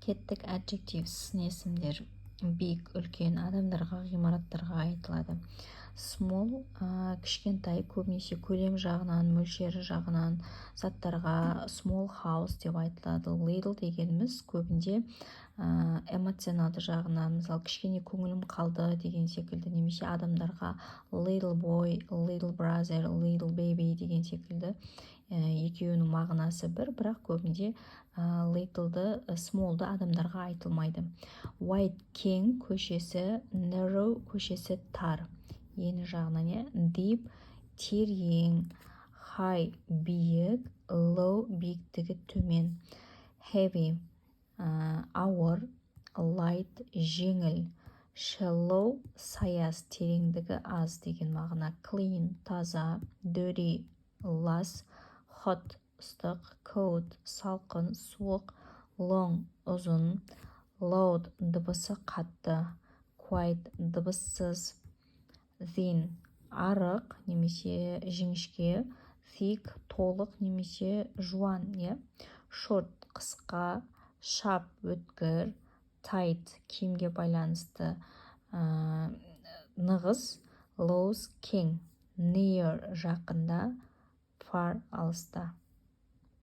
кеттік adjective сын есімдер big үлкен адамдарға, ғимараттарға айтылады. Small кішкентай, көбінесе көлем жағынан, мөлшері жағынан заттарға small house деп айтылады. Little дегеніміз көбінде эмоционалды жағынан, мысалы кішкене көңілім қалды деген секілді, немесе адамдарға little boy, little brother, little baby деген секілді екеуінің мағынасы бір, бірақ көбінде little'ды, small'ды адамдарға айтылмайды. Wide кең көшесі, narrow көшесі тар. Ені жағынан, deep терең, high биік, low биіктігі төмен, heavy ауыр, light жеңіл, shallow саяз, тереңдігі аз деген мағына, clean таза, dirty лас, hot ыстық, cold салқын, суық, long ұзын, loud дыбысы қатты, quiet дыбыссыз, thin арық немесе жіңішке, thick толық немесе жуан, short қысқа, sharp өткір, tight киімге байланысты нығыз, close кең, near жақында, far алыста.